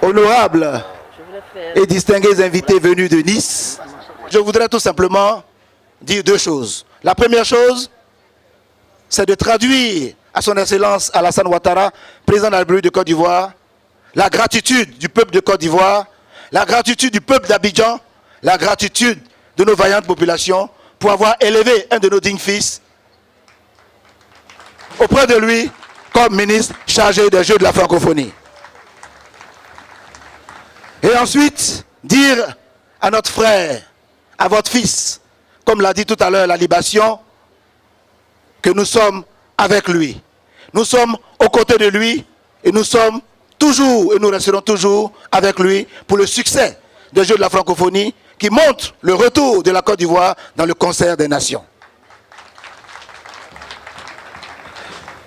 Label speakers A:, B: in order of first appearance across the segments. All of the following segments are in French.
A: Honorables et distingués invités venus de Nice, je voudrais tout simplement dire deux choses. La première chose, c'est de traduire à son Excellence Alassane Ouattara, président de la République de Côte d'Ivoire, la gratitude du peuple de Côte d'Ivoire, la gratitude du peuple d'Abidjan, la gratitude de nos vaillantes populations pour avoir élevé un de nos dignes fils auprès de lui comme ministre chargé des Jeux de la francophonie. Et ensuite, dire à notre frère, à votre fils, comme l'a dit tout à l'heure la libation, que nous sommes avec lui. Nous sommes aux côtés de lui et nous sommes toujours et nous resterons toujours avec lui pour le succès des Jeux de la francophonie qui montrent le retour de la Côte d'Ivoire dans le concert des nations.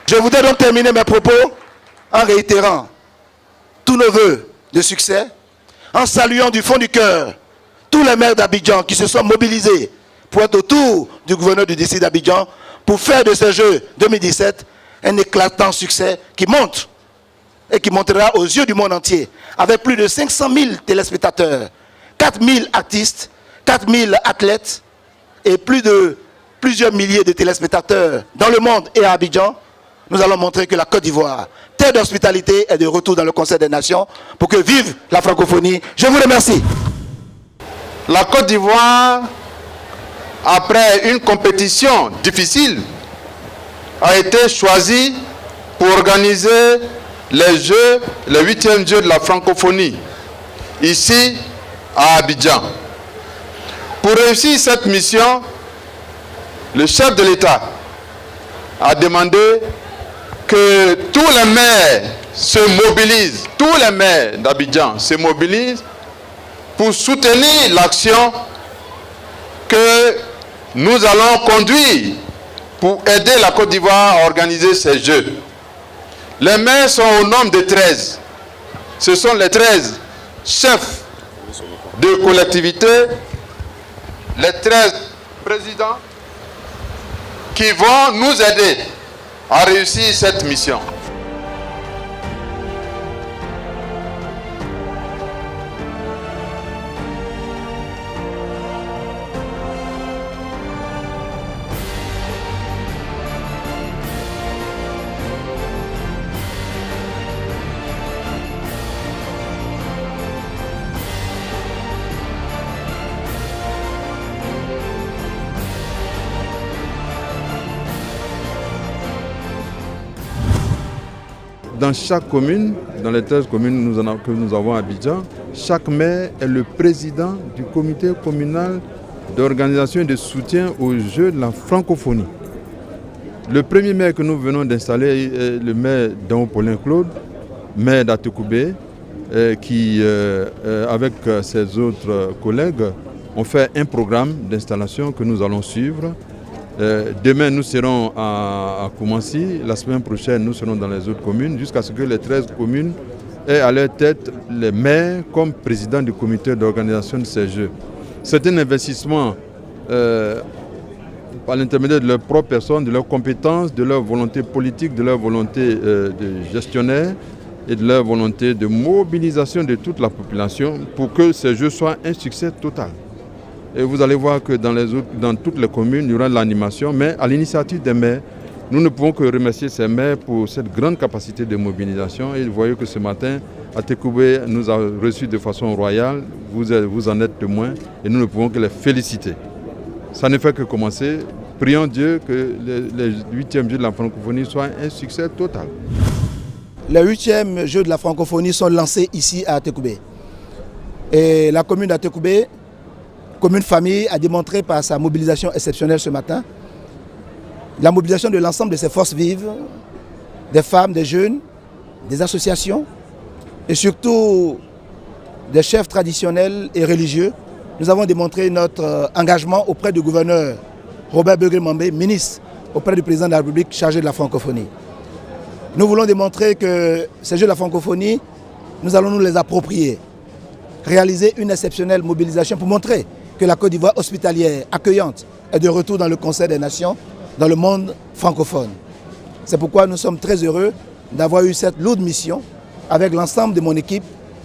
A: Je voudrais donc terminer mes propos en réitérant tous nos vœux de succès, en saluant du fond du cœur tous les maires d'Abidjan qui se sont mobilisés pour être autour du gouverneur du district d'Abidjan pour faire de ces Jeux 2017 un éclatant succès qui montre et qui montrera aux yeux du monde entier, avec plus de 500 000 téléspectateurs, 4 000 artistes, 4 000 athlètes et plusieurs milliers de téléspectateurs dans le monde et à Abidjan. Nous allons montrer que la Côte d'Ivoire, terre d'hospitalité, est de retour dans le concert des nations pour que vive la francophonie. Je vous remercie.
B: La Côte d'Ivoire, après une compétition difficile, a été choisie pour organiser les Jeux, les 8e Jeux de la francophonie, ici à Abidjan. Pour réussir cette mission, le chef de l'État a demandé que tous les maires se mobilisent, tous les maires d'Abidjan se mobilisent pour soutenir l'action que nous allons conduire pour aider la Côte d'Ivoire à organiser ces Jeux. Les maires sont au nombre de 13. Ce sont les 13 chefs de collectivité, les 13 présidents qui vont nous aider à réussir cette mission.
C: Dans chaque commune, dans les 13 communes que nous avons à Abidjan, chaque maire est le président du comité communal d'organisation et de soutien aux Jeux de la francophonie. Le premier maire que nous venons d'installer est le maire Dao Paulin Claude, maire d'Atekoubé, qui, avec ses autres collègues, ont fait un programme d'installation que nous allons suivre. Demain, nous serons à Koumassi. La semaine prochaine, nous serons dans les autres communes jusqu'à ce que les 13 communes aient à leur tête les maires comme président du comité d'organisation de ces Jeux. C'est un investissement par l'intermédiaire de leurs propres personnes, de leurs compétences, de leur volonté politique, de leur volonté de gestionnaire et de leur volonté de mobilisation de toute la population pour que ces Jeux soient un succès total. Et vous allez voir que dans toutes les communes, il y aura de l'animation, mais à l'initiative des maires, nous ne pouvons que remercier ces maires pour cette grande capacité de mobilisation. Et vous voyez que ce matin, Atekoubé nous a reçus de façon royale, vous en êtes témoins, et nous ne pouvons que les féliciter. Ça ne fait que commencer. Prions Dieu que les 8e Jeux de la francophonie soient un succès total.
A: Les 8e Jeux de la francophonie sont lancés ici à Atekoubé. Et la commune d'Atekoubé, commune famille, a démontré par sa mobilisation exceptionnelle ce matin la mobilisation de l'ensemble de ses forces vives, des femmes, des jeunes, des associations et surtout des chefs traditionnels et religieux. Nous avons démontré notre engagement auprès du gouverneur Robert Begué-Mambé, ministre auprès du président de la République chargé de la francophonie. Nous voulons démontrer que ces Jeux de la francophonie, nous allons nous les approprier, réaliser une exceptionnelle mobilisation pour montrer que la Côte d'Ivoire hospitalière, accueillante, est de retour dans le concert des nations, dans le monde francophone. C'est pourquoi nous sommes très heureux d'avoir eu cette lourde mission avec l'ensemble de mon équipe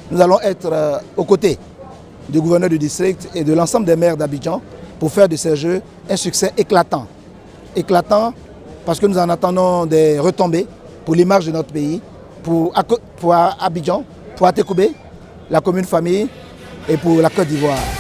A: Nous allons être aux côtés du gouverneur du district et de l'ensemble des maires d'Abidjan pour faire de ces Jeux un succès éclatant. Éclatant parce que nous en attendons des retombées pour l'image de notre pays, pour Abidjan, pour Atekoubé, la commune famille et pour la Côte d'Ivoire.